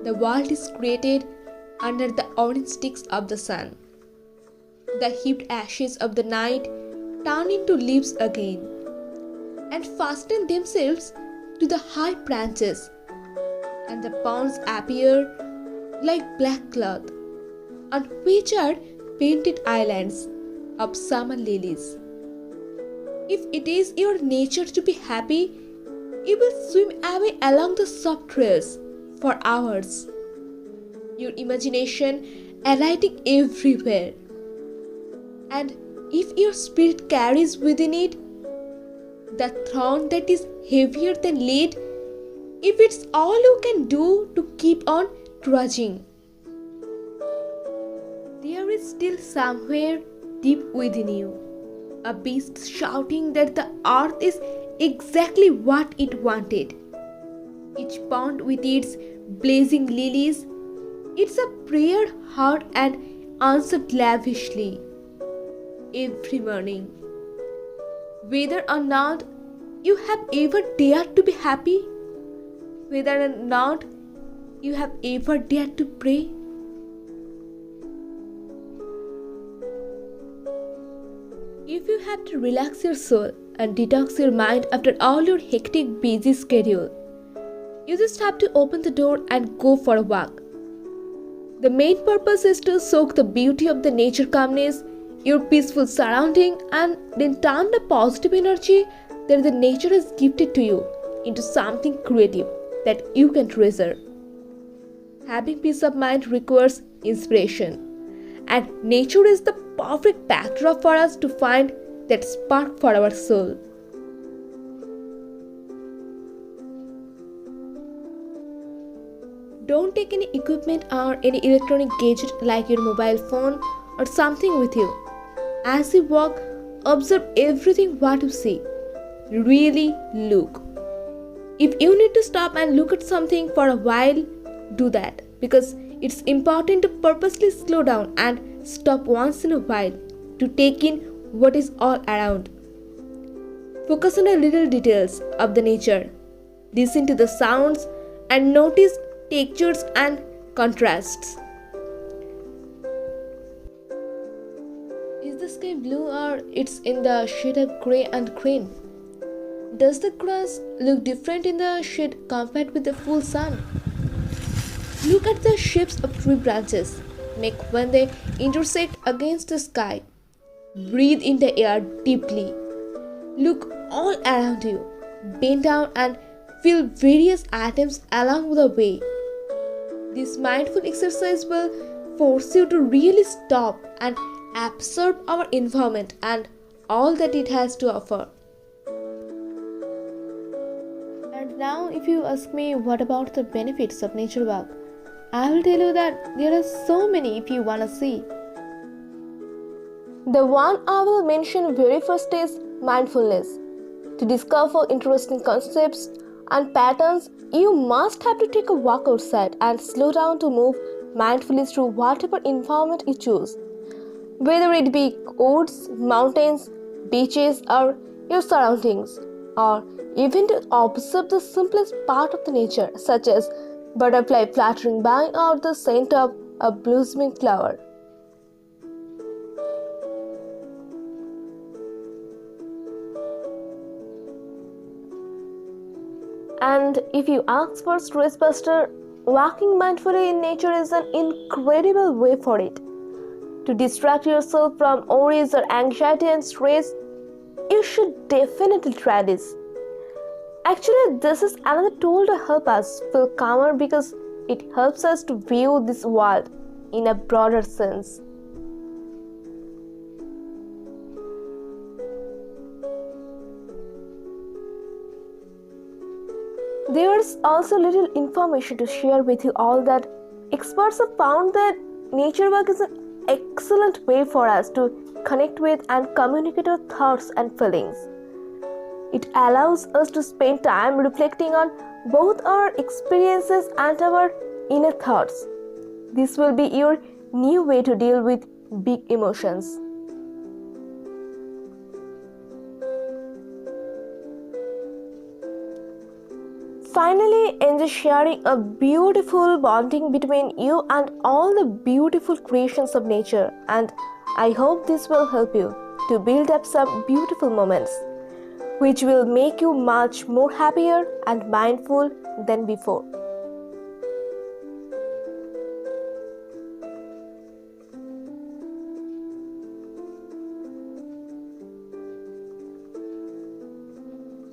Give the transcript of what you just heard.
The world is created under the orange sticks of the sun. The heaped ashes of the night turn into leaves again and fasten themselves to the high branches, and the ponds appear like black cloth on which are painted islands of summer lilies. If it is your nature to be happy, you will swim away along the soft trails for hours, your imagination alighting everywhere. And if your spirit carries within it the thorn that is heavier than lead, if it's all you can do to keep on trudging, there is still somewhere deep within you a beast shouting that the earth is exactly what it wanted. Each pond with its blazing lilies, it's a prayer heard and answered lavishly every morning. Whether or not you have ever dared to be happy, whether or not you have ever dared to pray, if you have to relax your soul and detox your mind after all your hectic busy schedule, you just have to open the door and go for a walk. The main purpose is to soak the beauty of the nature calmness, your peaceful surrounding, and then turn the positive energy that the nature has gifted to you into something creative that you can treasure. Having peace of mind requires inspiration, and nature is the perfect backdrop for us to find that spark for our soul. Don't take any equipment or any electronic gadget like your mobile phone or something with you. As you walk, observe everything what you see. Really look. If you need to stop and look at something for a while, do that, because it's important to purposely slow down and stop once in a while to take in what is all around. Focus on the little details of the nature. Listen to the sounds and notice textures and contrasts. Is the sky blue or it's in the shade of grey and green? Does the grass look different in the shade compared with the full sun? Look at the shapes of tree branches make when they intersect against the sky. Breathe in the air deeply. Look all around you. Bend down and feel various items along the way. This mindful exercise will force you to really stop and absorb our environment and all that it has to offer. And now, if you ask me what about the benefits of nature walk, I will tell you that there are so many if you wanna see. The one I will mention very first is mindfulness. To discover interesting concepts and patterns, you must have to take a walk outside and slow down to move mindfully through whatever environment you choose. Whether it be woods, mountains, beaches, or your surroundings, or even to observe the simplest part of the nature, such as butterfly fluttering by or the scent of a blossoming flower. And if you ask for stress buster, walking mindfully in nature is an incredible way for it. To distract yourself from worries or anxiety and stress, you should definitely try this. Actually, this is another tool to help us feel calmer because it helps us to view this world in a broader sense. There's also little information to share with you all that experts have found that nature walk is an excellent way for us to connect with and communicate our thoughts and feelings. It allows us to spend time reflecting on both our experiences and our inner thoughts. This will be your new way to deal with big emotions. Finally, enjoy sharing a beautiful bonding between you and all the beautiful creations of nature, and I hope this will help you to build up some beautiful moments which will make you much more happier and mindful than before.